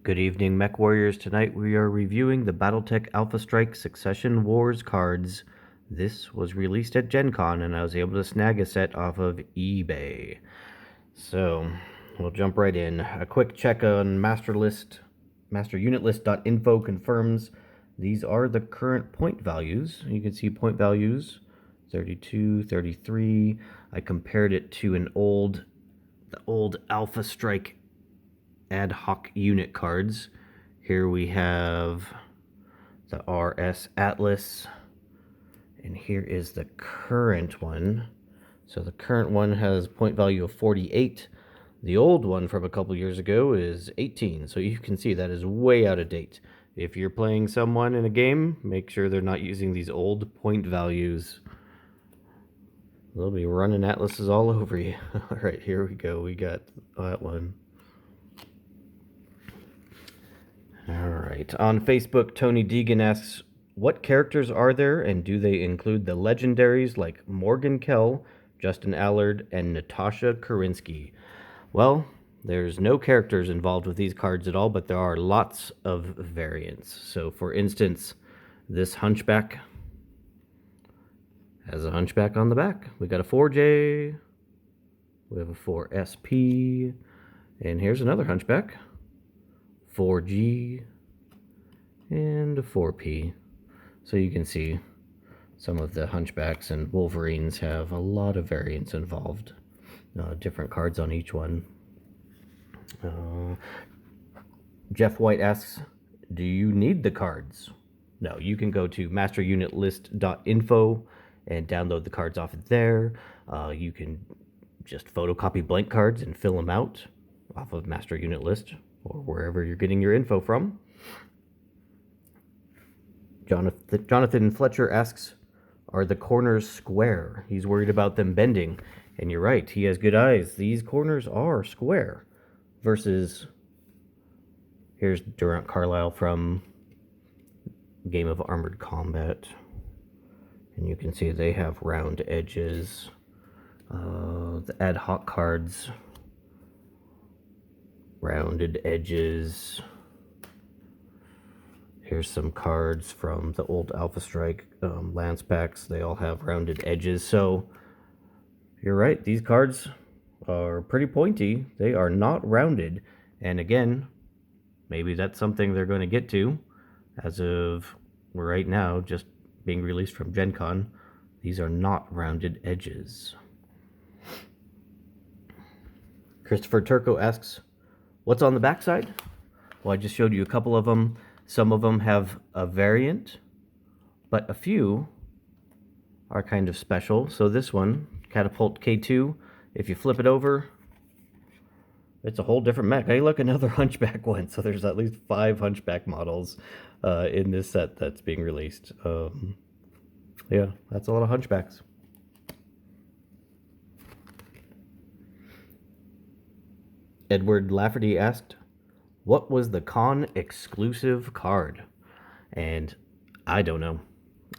Good evening, Mech Warriors. Tonight we are reviewing the Battletech Alpha Strike Succession Wars cards. This was released at Gencon, and I was able to snag a set off of eBay. So, we'll jump right in. A quick check on masterunitlist.info confirms these are the current point values. You can see point values 32, 33. I compared it to the old Alpha Strike ad hoc unit cards. Here we have the RS Atlas, and here is the current one. So the current one has point value of 48. The old one from a couple years ago is 18, so you can see that is way out of date. If you're playing someone in a game, make sure they're not using these old point values. They'll be running atlases all over you. All right, here we go. We got that one. All right. On Facebook, Tony Deegan asks, what characters are there, and do they include the legendaries like Morgan Kell, Justin Allard, and Natasha Karinsky? Well, there's no characters involved with these cards at all, but there are lots of variants. So, for instance, this Hunchback has a Hunchback on the back. We got a 4J, we have a 4SP, and here's another Hunchback. 4G, and a 4P. So you can see some of the Hunchbacks and Wolverines have a lot of variants involved. Different cards on each one. Jeff White asks, do you need the cards? No, you can go to masterunitlist.info and download the cards off of there. You can just photocopy blank cards and fill them out off of Master Unit List, or wherever you're getting your info from. Jonathan Fletcher asks, are the corners square? He's worried about them bending. And you're right, he has good eyes. These corners are square. Versus, here's Durant Carlisle from Game of Armored Combat. And you can see they have round edges. The ad hoc cards, rounded edges. Here's some cards from the old Alpha Strike Lance packs. They all have rounded edges. So you're right, these cards are pretty pointy. They are not rounded. And again, maybe that's something they're going to get to. As of right now, just being released from Gen Con, these are not rounded edges. Christopher Turco asks, what's on the backside? Well, I just showed you a couple of them. Some of them have a variant, but a few are kind of special. So this one, Catapult K2, if you flip it over, it's a whole different mech. Hey, look, another Hunchback one. So there's at least 5 Hunchback models in this set that's being released. Yeah, that's a lot of Hunchbacks. Edward Lafferty asked, what was the con exclusive card? And I don't know.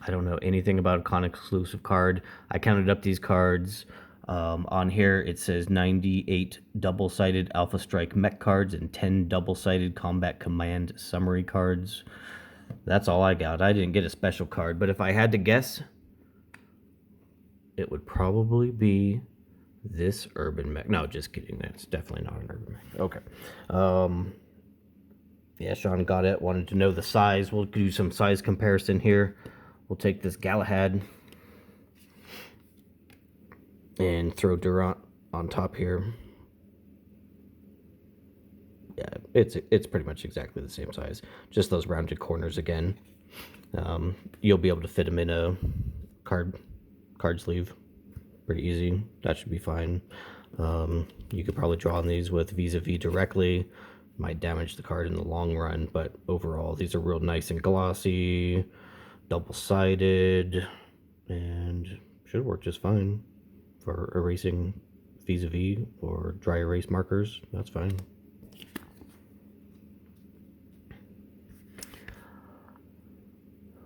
I don't know anything about a con exclusive card. I counted up these cards. On here it says 98 double-sided Alpha Strike mech cards and 10 double-sided Combat Command summary cards. That's all I got. I didn't get a special card, but if I had to guess, it would probably be this Urban Mech. No, just kidding. That's definitely not an Urban Mech. Okay. Yeah, Sean got it. Wanted to know the size. We'll do some size comparison here. We'll take this Galahad and throw Durant on top here. Yeah, it's pretty much exactly the same size. Just those rounded corners again. You'll be able to fit them in a card sleeve. Pretty easy. That should be fine. You could probably draw on these with vis-a-vis directly. Might damage the card in the long run, but overall these are real nice and glossy, double-sided, and should work just fine for erasing vis-a-vis or dry erase markers. That's fine.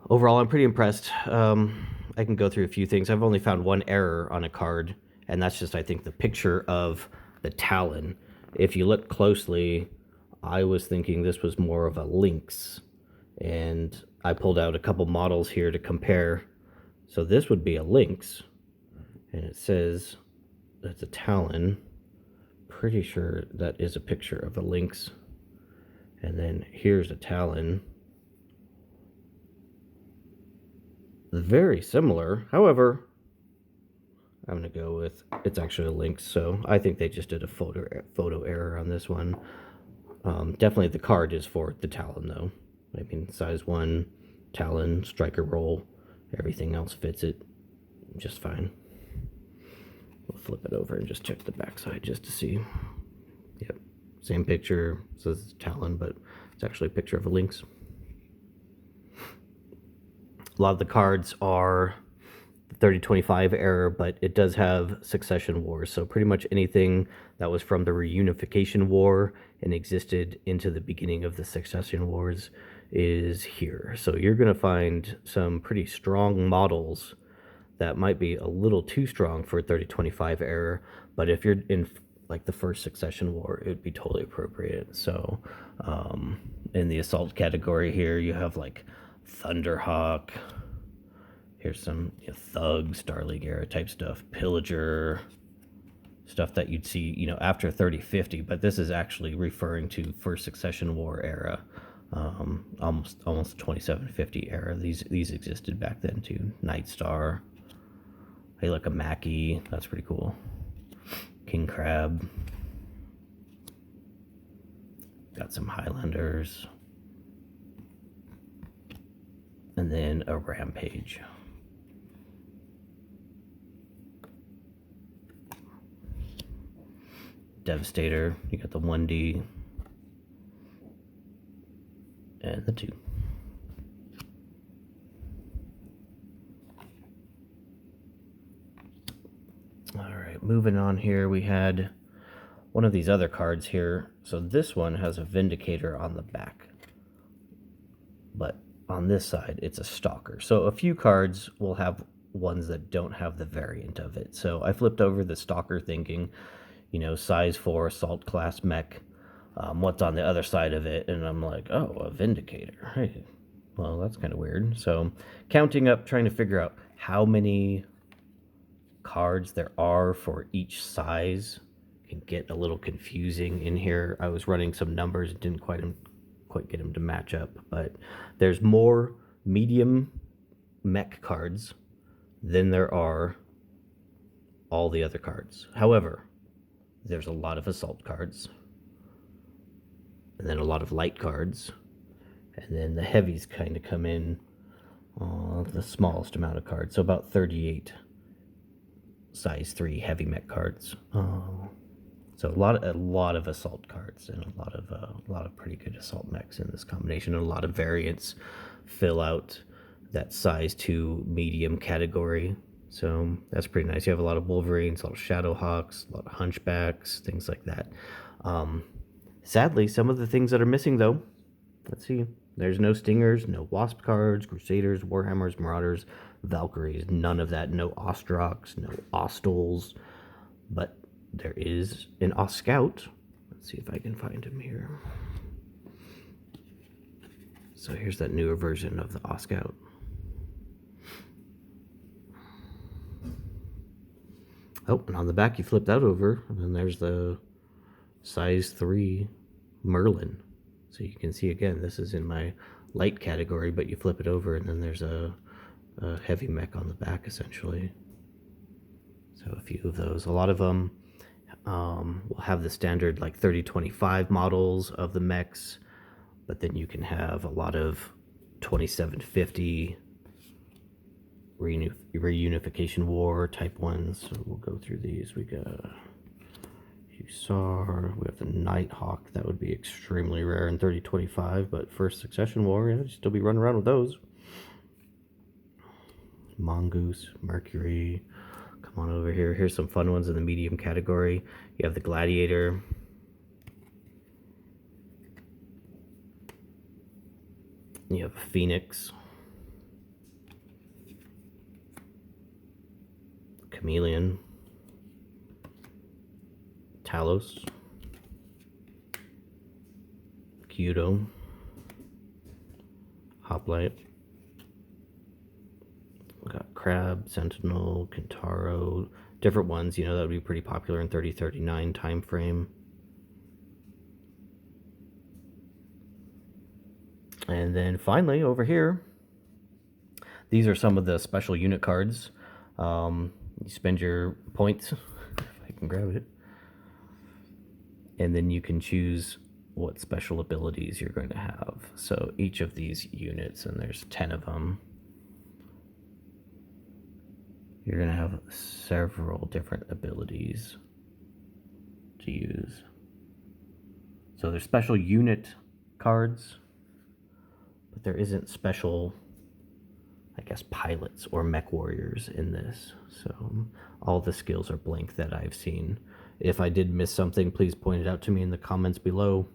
Overall, I'm pretty impressed. I can go through a few things. I've only found one error on a card, and that's just, I think, the picture of the Talon. If you look closely I was thinking this was more of a lynx, and I pulled out a couple models here to compare. So this would be a lynx, and it says it's a talon. Pretty sure that is a picture of a lynx. And then here's a talon. Very similar. However, I'm going to go with it's actually a lynx, so I think they just did a photo error on this one. Definitely the card is for the talon, though. I mean, size 1, talon, striker roll, everything else fits it just fine. We'll flip it over and just check the backside just to see. Yep, same picture, says it's talon, but it's actually a picture of a lynx. A lot of the cards are 3025 era, but it does have succession wars. So pretty much anything that was from the reunification war and existed into the beginning of the succession wars is here. So you're going to find some pretty strong models that might be a little too strong for 3025 era, but if you're in like the first succession war, it would be totally appropriate. So in the assault category here, you have like Thunderhawk. Here's some Thug, Star League era type stuff, Pillager, stuff that you'd see, after 3050, but this is actually referring to first succession war era, almost 2750 era. These existed back then too. Night Star. Hey, look, a Mackie. That's pretty cool. King Crab. Got some Highlanders. And then a Rampage. Devastator. You got the 1D. And the 2. Alright, moving on here, we had one of these other cards here. So this one has a Vindicator on the back, but on this side it's a Stalker. So a few cards will have ones that don't have the variant of it. So I flipped over the Stalker thinking, size 4 assault class mech. What's on the other side of it? And I'm like, oh, a Vindicator. Hey, well, that's kind of weird. So counting up, trying to figure out how many cards there are for each size can get a little confusing in here. I was running some numbers, didn't quite get them to match up, but there's more medium mech cards than there are all the other cards. However, there's a lot of assault cards, and then a lot of light cards, and then the heavies kind of come in the smallest amount of cards, so about 38 size 3 heavy mech cards. So a lot of assault cards and a lot of pretty good assault mechs in this combination, and a lot of variants fill out that size 2 medium category. So that's pretty nice. You have a lot of Wolverines, a lot of Shadowhawks, a lot of Hunchbacks, things like that. Sadly, some of the things that are missing though, let's see. There's no Stingers, no Wasp cards, Crusaders, Warhammers, Marauders, Valkyries, none of that. No Ostroks, no Ostals, but there is an Oscout. Let's see if I can find him here. So here's that newer version of the Oscout. Oh, and on the back you flip that over, and then there's the size 3 Merlin. So you can see again, this is in my light category, but you flip it over and then there's a heavy mech on the back essentially. So a few of those. A lot of them will have the standard like 3025 models of the mechs, but then you can have a lot of 2750 reunification war type ones. So we'll go through these. We got Hussar, we have the Nighthawk. That would be extremely rare in 3025, but first succession war, yeah, still be running around with those. Mongoose, Mercury. Come on over here. Here's some fun ones in the medium category. You have the Gladiator. You have a Phoenix. Chameleon. Talos. Gyudo, Hoplite. We got Crab, Sentinel, Kintaro, different ones, you know, that would be pretty popular in 3039 time frame. And then finally over here, these are some of the special unit cards. You spend your points, if I can grab it, and then you can choose what special abilities you're going to have. So each of these units, and there's 10 of them, you're going to have several different abilities to use. So there's special unit cards, but there isn't special, I guess, pilots or mech warriors in this. So all the skills are blank that I've seen. If I did miss something, please point it out to me in the comments below.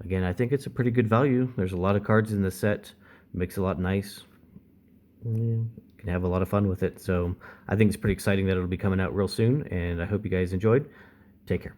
Again, I think it's a pretty good value. There's a lot of cards in the set. Makes it a lot nice. You can have a lot of fun with it. So I think it's pretty exciting that it'll be coming out real soon, and I hope you guys enjoyed. Take care.